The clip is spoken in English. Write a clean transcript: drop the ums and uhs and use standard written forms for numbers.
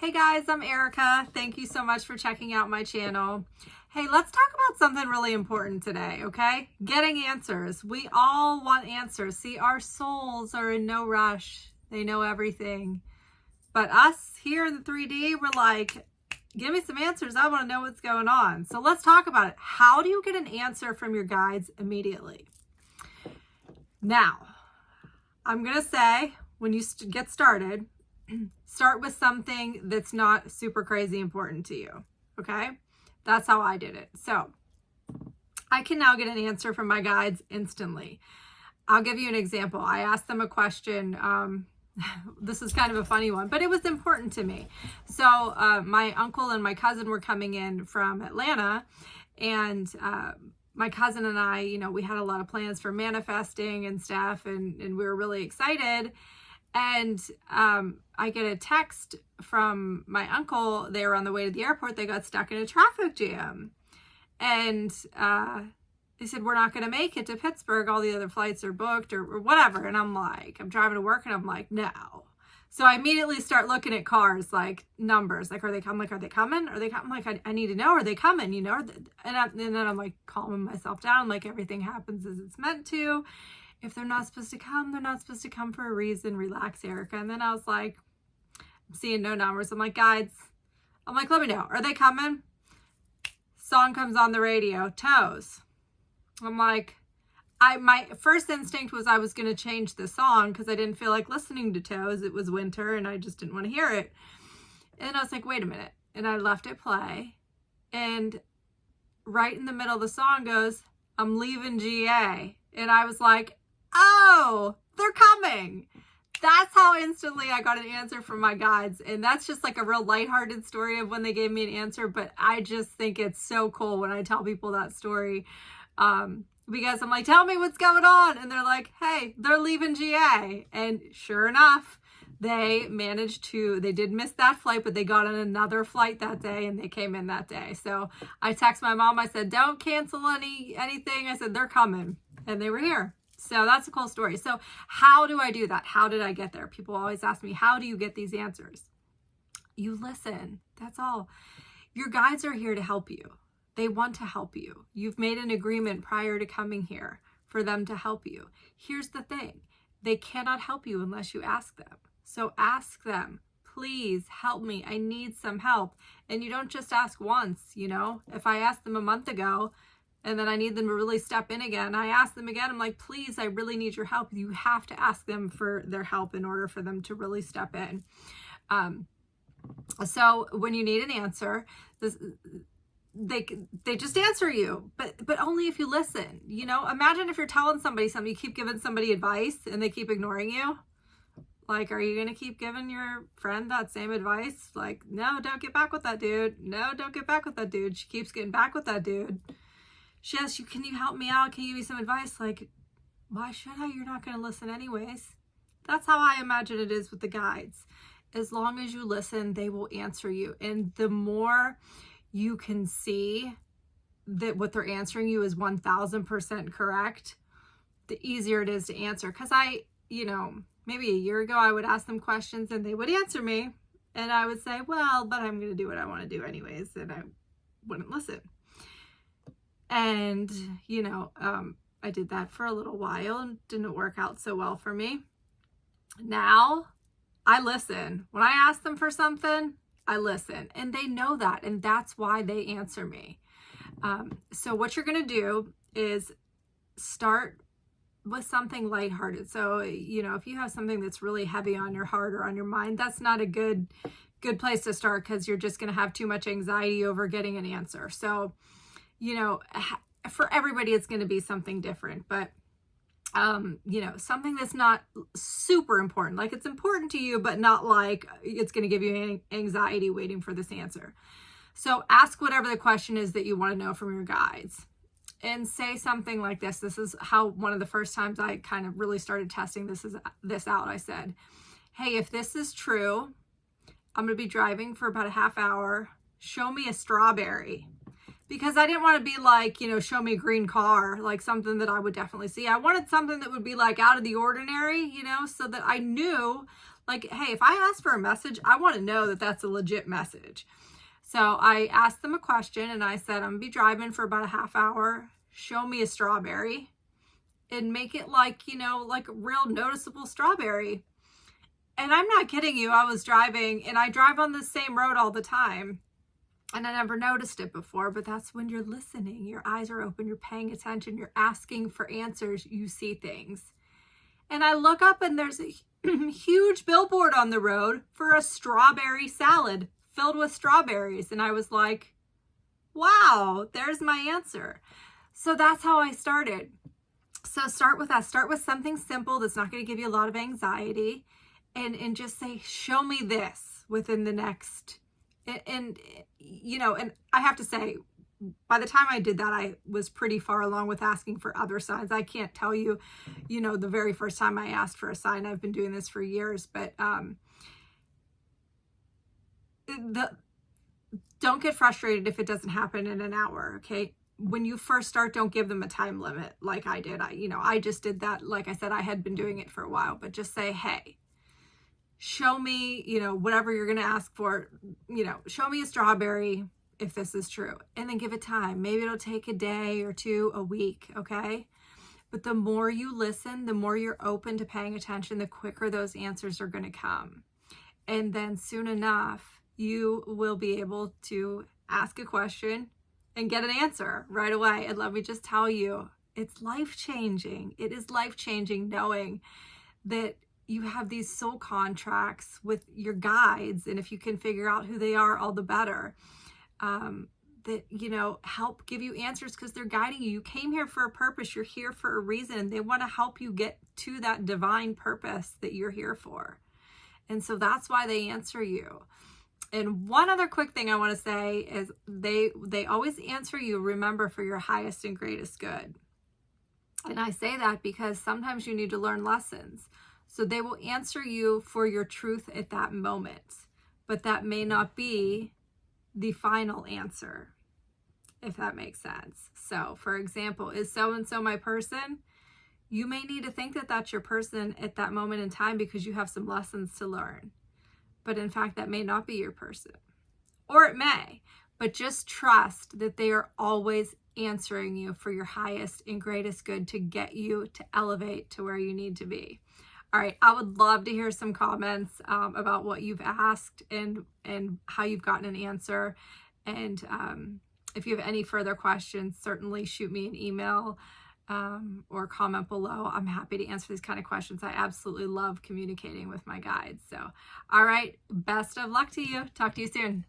Hey guys, I'm Erica. Thank you so much for checking out my channel. Hey, let's talk about something really important today, okay? Getting answers. We all want answers. See, our souls are in no rush. They know everything. But us here in the 3D, we're like, give me some answers. I want to know what's going on. So let's talk about it. How do you get an answer from your guides immediately? Now, I'm going to say, when you get started, start with something that's not super crazy important to you, okay? That's how I did it. So I can now get an answer from my guides instantly. I'll give you an example. I asked them a question. This is kind of a funny one, but it was important to me. So my uncle and my cousin were coming in from Atlanta, and my cousin and I, you know, we had a lot of plans for manifesting and stuff, and we were really excited. And I get a text from my uncle. They were on the way to the airport. They got stuck in a traffic jam. And they said, we're not going to make it to Pittsburgh. All the other flights are booked or whatever. And I'm driving to work and I'm like, no. So I immediately start looking at cars, like numbers, like, are they coming? Are they coming? I'm like, I need to know, are they coming? You know? And then I'm like calming myself down, like everything happens as it's meant to. If they're not supposed to come, they're not supposed to come for a reason. Relax, Erica. And then I was like, I'm seeing no numbers. I'm like, guides, let me know. Are they coming? Song comes on the radio, Toes. I'm like, my first instinct was I was going to change the song because I didn't feel like listening to Toes. It was winter and I just didn't want to hear it. And I was like, wait a minute. And I left it play. And right in the middle of the song goes, I'm leaving GA. And I was like, oh, they're coming. That's how instantly I got an answer from my guides. And that's just like a real lighthearted story of when they gave me an answer. But I just think it's so cool when I tell people that story. Because I'm like, tell me what's going on. And they're like, hey, they're leaving GA. And sure enough, they did miss that flight, but they got on another flight that day and they came in that day. So I text my mom. I said, don't cancel anything. I said, they're coming. And they were here. So that's a cool story. So how do I do that? How did I get there? People always ask me, how do you get these answers? You listen. That's all. Your guides are here to help you. They want to help you. You've made an agreement prior to coming here for them to help you. Here's the thing. They cannot help you unless you ask them. So ask them, please help me. I need some help. And you don't just ask once, you know. If I asked them a month ago, and then I need them to really step in again, I ask them again, I'm like, please, I really need your help. You have to ask them for their help in order for them to really step in. So when you need an answer, they just answer you, but only if you listen. You know, imagine if you're telling somebody something, you keep giving somebody advice and they keep ignoring you. Like, are you going to keep giving your friend that same advice? Like, no, don't get back with that dude. No, don't get back with that dude. She keeps getting back with that dude. She asks you, can you help me out? Can you give me some advice? Like, why should I? You're not going to listen anyways. That's how I imagine it is with the guides. As long as you listen, they will answer you. And the more you can see that what they're answering you is 1000% correct, the easier it is to answer. Because maybe a year ago, I would ask them questions and they would answer me. And I would say, well, but I'm going to do what I want to do anyways. And I wouldn't listen. And, I did that for a little while and didn't work out so well for me. Now I listen. When I ask them for something, I listen, and they know that. And that's why they answer me. So what you're going to do is start with something lighthearted. So, if you have something that's really heavy on your heart or on your mind, that's not a good place to start, because you're just going to have too much anxiety over getting an answer. So, for everybody, it's going to be something different, but, something that's not super important, like it's important to you, but not like it's going to give you anxiety waiting for this answer. So ask whatever the question is that you want to know from your guides, and say something like this. This is how one of the first times I kind of really started testing this out. I said, hey, if this is true, I'm going to be driving for about a half hour. Show me a strawberry. Because I didn't want to be like, show me a green car, like something that I would definitely see. I wanted something that would be like out of the ordinary, so that I knew, Like, hey, if I ask for a message, I want to know that that's a legit message. So I asked them a question and I said, I'm gonna be driving for about a half hour. Show me a strawberry and make it like, you know, like a real noticeable strawberry. And I'm not kidding you. I was driving, and I drive on the same road all the time, and I never noticed it before, but that's when you're listening. Your eyes are open, you're paying attention, you're asking for answers, you see things. And I look up and there's a huge billboard on the road for a strawberry salad filled with strawberries. And I was like, wow, there's my answer. So that's how I started. So start with that. Start with something simple that's not going to give you a lot of anxiety, and just say, show me this within the next, and you know, and I have to say, by the time I did that, I was pretty far along with asking for other signs. I can't tell you, you know, the very first time I asked for a sign. I've been doing this for years, but don't get frustrated if it doesn't happen in an hour, okay? When you first start, don't give them a time limit like I did. I just did that. Like I said, I had been doing it for a while, but just say, hey, show me, you know, whatever you're going to ask for, you know, show me a strawberry if this is true, and then give it time. Maybe it'll take a day or two, a week, okay? But the more you listen, the more you're open to paying attention, the quicker those answers are going to come. And then soon enough, you will be able to ask a question and get an answer right away. And let me just tell you, it's life-changing. It is life-changing knowing that you have these soul contracts with your guides, and if you can figure out who they are, all the better. That, you know, help give you answers because they're guiding you. You came here for a purpose. You're here for a reason. They want to help you get to that divine purpose that you're here for. And so that's why they answer you. And one other quick thing I want to say is they always answer you, remember, for your highest and greatest good. And I say that because sometimes you need to learn lessons. So they will answer you for your truth at that moment, but that may not be the final answer, if that makes sense. So for example, is so-and-so my person? You may need to think that that's your person at that moment in time because you have some lessons to learn. But in fact, that may not be your person. Or it may, but just trust that they are always answering you for your highest and greatest good to get you to elevate to where you need to be. All right, I would love to hear some comments about what you've asked and how you've gotten an answer. And if you have any further questions, certainly shoot me an email or comment below. I'm happy to answer these kind of questions. I absolutely love communicating with my guides. So, all right, best of luck to you. Talk to you soon.